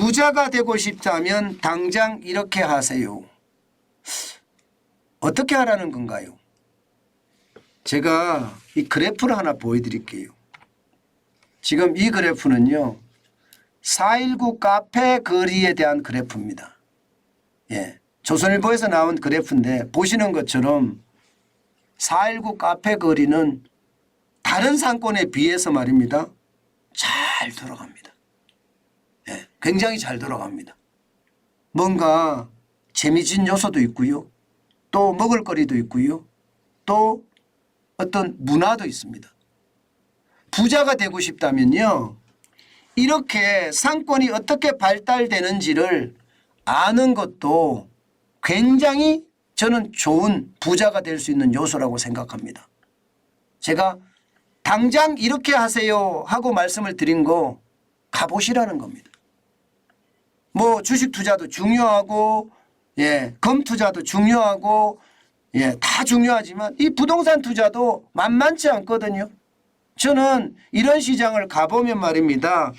부자가 되고 싶다면 당장 이렇게 하세요. 어떻게 하라는 건가요? 제가 이 그래프를 하나 보여드릴게요. 지금 이 그래프는요. 4.19 카페 거리에 대한 그래프입니다. 예, 조선일보에서 나온 그래프인데 보시는 것처럼 4.19 카페 거리는 다른 상권에 비해서 말입니다. 잘 돌아갑니다. 예, 굉장히 잘 돌아갑니다. 뭔가 재미진 요소도 있고요. 또 먹을거리도 있고요. 또 어떤 문화도 있습니다. 부자가 되고 싶다면요. 이렇게 상권이 어떻게 발달되는지를 아는 것도 굉장히 저는 좋은 부자가 될 수 있는 요소라고 생각합니다. 제가 당장 이렇게 하세요 하고 말씀을 드린 거 가보시라는 겁니다. 뭐 주식 투자도 중요하고 예, 검 투자도 중요하고 예, 다 중요하지만 이 부동산 투자도 만만치 않거든요. 저는 이런 시장을 가보면 말입니다.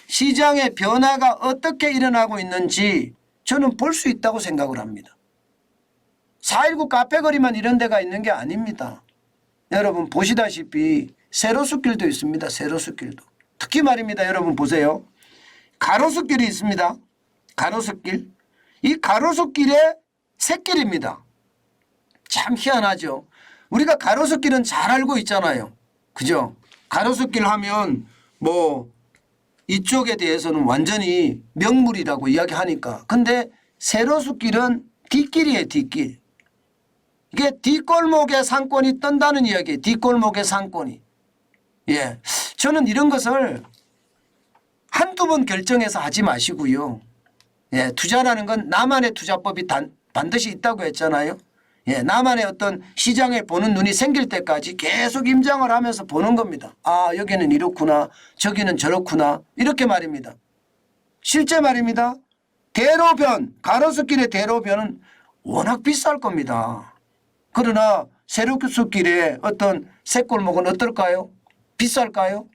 시장의 변화가 어떻게 일어나고 있는지 저는 볼 수 있다고 생각을 합니다. 4.19 카페거리만 이런 데가 있는 게 아닙니다. 여러분 보시다시피 세로수길도 있습니다. 세로수길도. 특히 말입니다. 여러분 보세요. 가로수길이 있습니다. 가로수길. 이 가로수길의 샛길입니다. 참 희한하죠. 우리가 가로수길은 잘 알고 있잖아요. 그죠? 가로수길 하면 뭐 이쪽에 대해서는 완전히 명물이라고 이야기하니까. 근데 세로수길은 뒷길이에요. 뒷길. 이게 뒷골목의 상권이 뜬다는 이야기예요. 뒷골목의 상권이. 예, 저는 이런 것을 한두 번 결정해서 하지 마시고요. 예, 투자라는 건 나만의 투자법이 반드시 있다고 했잖아요. 예, 나만의 어떤 시장에 보는 눈이 생길 때까지 계속 임장을 하면서 보는 겁니다. 아, 여기는 이렇구나. 저기는 저렇구나. 이렇게 말입니다. 실제 말입니다. 대로변, 가로수길의 대로변은 워낙 비쌀 겁니다. 그러나 세로수길의 어떤 새골목은 어떨까요? 비쌀까요?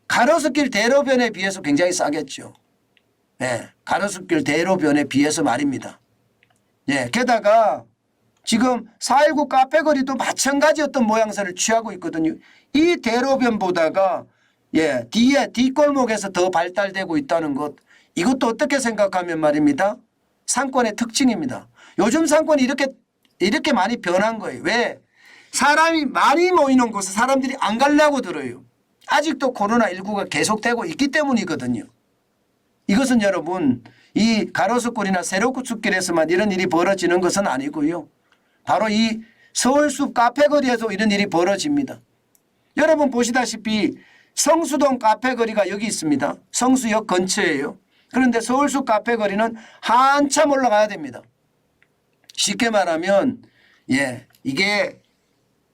가로수길 대로변에 비해서 굉장히 싸겠죠. 예, 가로수길 대로변에 비해서 말입니다. 예, 게다가 지금 4.19 카페거리도 마찬가지 어떤 모양새를 취하고 있거든요. 이 대로변보다가 예, 뒤에 뒷골목에서 더 발달되고 있다는 것, 이것도 어떻게 생각하면 말입니다. 상권의 특징입니다. 요즘 상권이 이렇게 많이 변한 거예요. 왜? 사람이 많이 모이는 곳에 사람들이 안 가려고 들어요. 아직도 코로나19가 계속되고 있기 때문이거든요. 이것은 여러분 이 가로수길이나 세로수길에서만 이런 일이 벌어지는 것은 아니고요. 바로 이 서울숲 카페거리에서 이런 일이 벌어집니다. 여러분 보시다시피 성수동 카페거리가 여기 있습니다. 성수역 근처예요. 그런데 서울숲 카페거리는 한참 올라가야 됩니다. 쉽게 말하면 예, 이게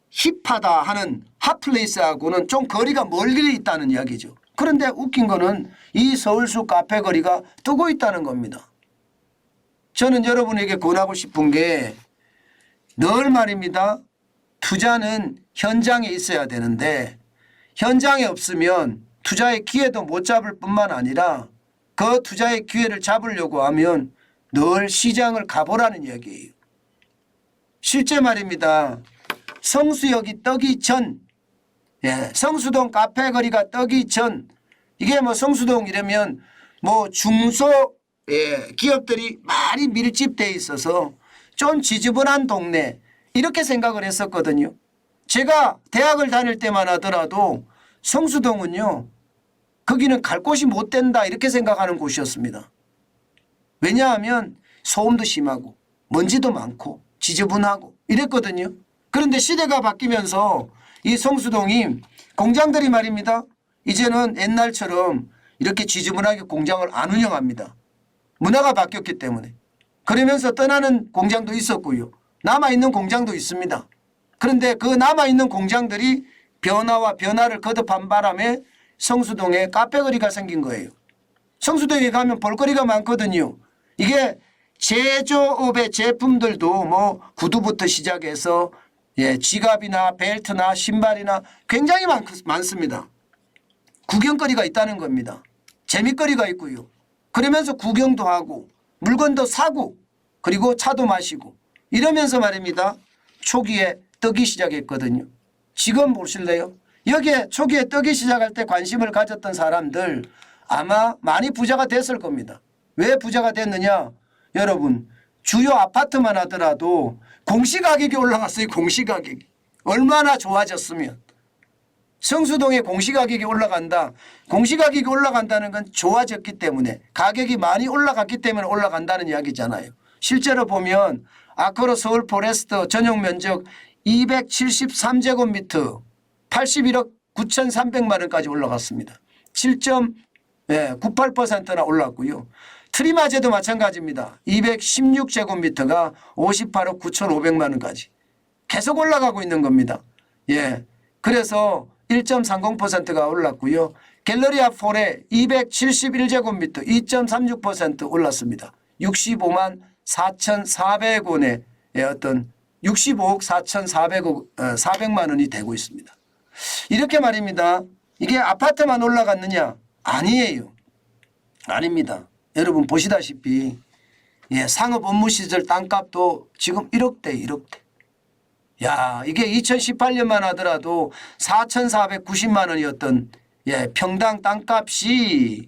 힙하다 하는 핫플레이스하고는 좀 거리가 멀리 있다는 이야기죠. 그런데 웃긴 거는 이 서울숲 카페거리가 뜨고 있다는 겁니다. 저는 여러분에게 권하고 싶은 게 늘 말입니다. 투자는 현장에 있어야 되는데 현장에 없으면 투자의 기회도 못 잡을 뿐만 아니라 그 투자의 기회를 잡으려고 하면 늘 시장을 가보라는 이야기예요. 실제 말입니다. 성수역이 뜨기 전, 예, 성수동 카페거리가 뜨기 전, 이게 뭐 성수동 이러면 뭐 중소 예, 기업들이 많이 밀집되어 있어서 좀 지저분한 동네 이렇게 생각을 했었거든요. 제가 대학을 다닐 때만 하더라도 성수동은요. 거기는 갈 곳이 못 된다 이렇게 생각하는 곳이었습니다. 왜냐하면 소음도 심하고 먼지도 많고 지저분하고 이랬거든요. 그런데 시대가 바뀌면서 이 성수동이 공장들이 말입니다. 이제는 옛날처럼 이렇게 지저분하게 공장을 안 운영합니다. 문화가 바뀌었기 때문에. 그러면서 떠나는 공장도 있었고요. 남아있는 공장도 있습니다. 그런데 그 남아있는 공장들이 변화와 변화를 거듭한 바람에 성수동에 카페거리가 생긴 거예요. 성수동에 가면 볼거리가 많거든요. 이게 제조업의 제품들도 뭐 구두부터 시작해서 예, 지갑이나 벨트나 신발이나 굉장히 많습니다. 구경거리가 있다는 겁니다. 재미거리가 있고요. 그러면서 구경도 하고 물건도 사고 그리고 차도 마시고 이러면서 말입니다. 초기에 뜨기 시작했거든요. 지금 보실래요? 여기에 초기에 뜨기 시작할 때 관심을 가졌던 사람들 아마 많이 부자가 됐을 겁니다. 왜 부자가 됐느냐? 여러분 주요 아파트만 하더라도 공시가격이 올라갔어요. 공시가격이. 얼마나 좋아졌으면. 성수동의 공시가격이 올라간다. 공시가격이 올라간다는 건 좋아졌기 때문에 가격이 많이 올라갔기 때문에 올라간다는 이야기잖아요. 실제로 보면 아크로 서울 포레스트 전용 면적 273제곱미터 81억 9,300만 원까지 올라갔습니다. 7.98%나 올랐고요. 트리마제도 마찬가지입니다. 216제곱미터가 58억 9,500만 원까지 계속 올라가고 있는 겁니다. 예, 그래서 1.30%가 올랐고요. 갤러리아 폴에 271제곱미터 2.36% 올랐습니다. 65만 4,400원의 어떤 65억 4,400만 원이 되고 있습니다. 이렇게 말입니다. 이게 아파트만 올라갔느냐? 아니에요. 아닙니다. 여러분 보시다시피 상업 업무시설 땅값도 지금 1억대 1억대. 야, 이게 2018년만 하더라도 4,490만 원이었던 평당 땅값이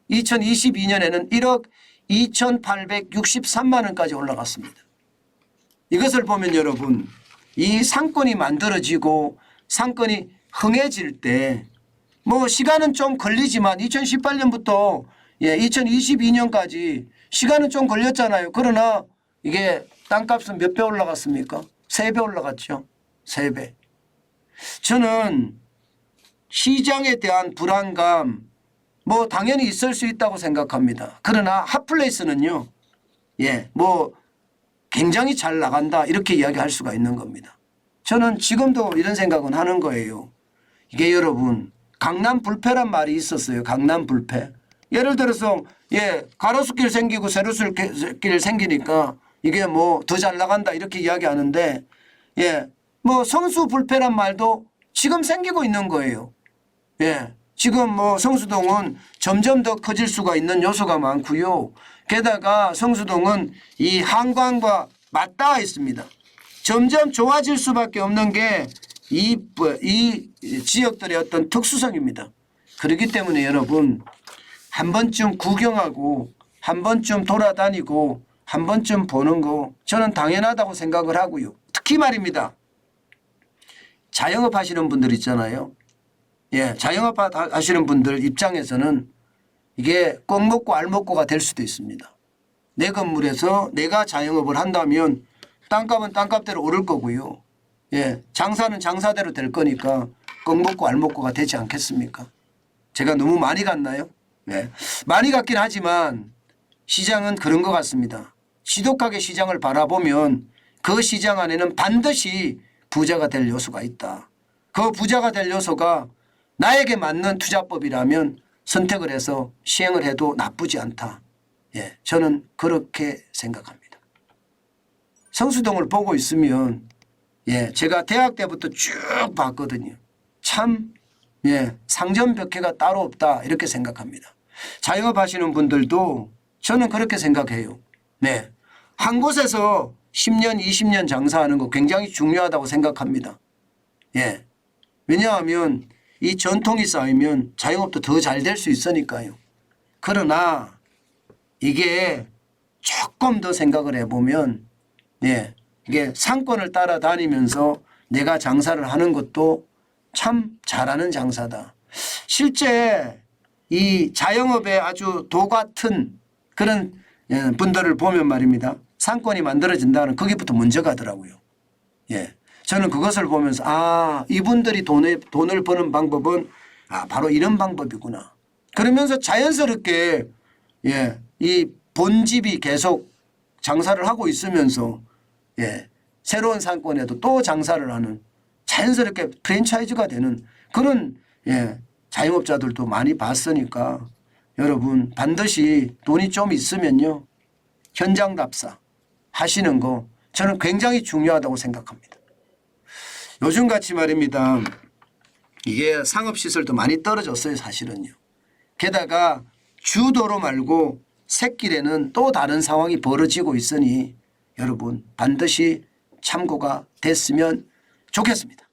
2022년에는 1억 2,863만 원까지 올라갔습니다. 이것을 보면 여러분 이 상권이 만들어지고 상권이 흥해질 때 뭐 시간은 좀 걸리지만 2018년부터 2022년까지 시간은 좀 걸렸잖아요. 그러나 이게 땅값은 몇 배 올라갔습니까? 3배 올라갔죠. 3배. 저는 시장에 대한 불안감 뭐 당연히 있을 수 있다고 생각합니다. 그러나 핫플레이스는요. 뭐 굉장히 잘 나간다 이렇게 이야기할 수가 있는 겁니다. 저는 지금도 이런 생각은 하는 거예요. 이게 여러분 강남 불패란 말이 있었어요. 강남 불패. 예를 들어서 가로수길 생기고 세로수길 생기니까 이게 뭐 더 잘 나간다 이렇게 이야기하는데 뭐 성수 불패란 말도 지금 생기고 있는 거예요. 지금 뭐 성수동은 점점 더 커질 수가 있는 요소가 많고요. 게다가 성수동은 이 한강과 맞닿아 있습니다. 점점 좋아질 수밖에 없는 게 이 지역들의 어떤 특수성입니다. 그렇기 때문에 여러분 한 번쯤 구경하고 한 번쯤 돌아다니고 한 번쯤 보는 거 저는 당연하다고 생각을 하고요. 특히 말입니다. 자영업 하시는 분들 있잖아요. 자영업 하시는 분들 입장에서는 이게 꼭 먹고 알 먹고가 될 수도 있습니다. 내 건물에서 내가 자영업을 한다면 땅값은 땅값대로 오를 거고요. 장사는 장사대로 될 거니까 꼭 먹고 알 먹고가 되지 않겠습니까? 제가 너무 많이 갔나요? 많이 갔긴 하지만 시장은 그런 것 같습니다. 지독하게 시장을 바라보면 그 시장 안에는 반드시 부자가 될 요소가 있다. 그 부자가 될 요소가 나에게 맞는 투자법이라면 선택을 해서 시행을 해도 나쁘지 않다. 저는 그렇게 생각합니다. 성수동을 보고 있으면 제가 대학 때부터 쭉 봤거든요. 참 상점벽해가 따로 없다 이렇게 생각합니다. 자영업 하시는 분들도 저는 그렇게 생각해요. 한 곳에서 10년 20년 장사하는 거 굉장히 중요하다고 생각합니다. 왜냐하면 이 전통이 쌓이면 자영업도 더 잘 될 수 있으니까요. 그러나 이게 조금 더 생각을 해보면 이게 상권을 따라다니면서 내가 장사를 하는 것도 참 잘하는 장사다. 실제 이 자영업에 아주 도 같은 그런 분들을 보면 말입니다. 상권이 만들어진다는 거기부터 먼저 가더라고요. 저는 그것을 보면서 이분들이 돈을 버는 방법은 바로 이런 방법이구나. 그러면서 자연스럽게 이 본집이 계속 장사를 하고 있으면서 새로운 상권에도 또 장사를 하는 자연스럽게 프랜차이즈가 되는 그런 자영업자들도 많이 봤으니까 여러분 반드시 돈이 좀 있으면요. 현장 답사 하시는 거 저는 굉장히 중요하다고 생각합니다. 요즘같이 말입니다. 이게 상업시설도 많이 떨어졌어요. 사실은요. 게다가 주도로 말고 샛길에는 또 다른 상황이 벌어지고 있으니 여러분 반드시 참고가 됐으면 좋겠습니다.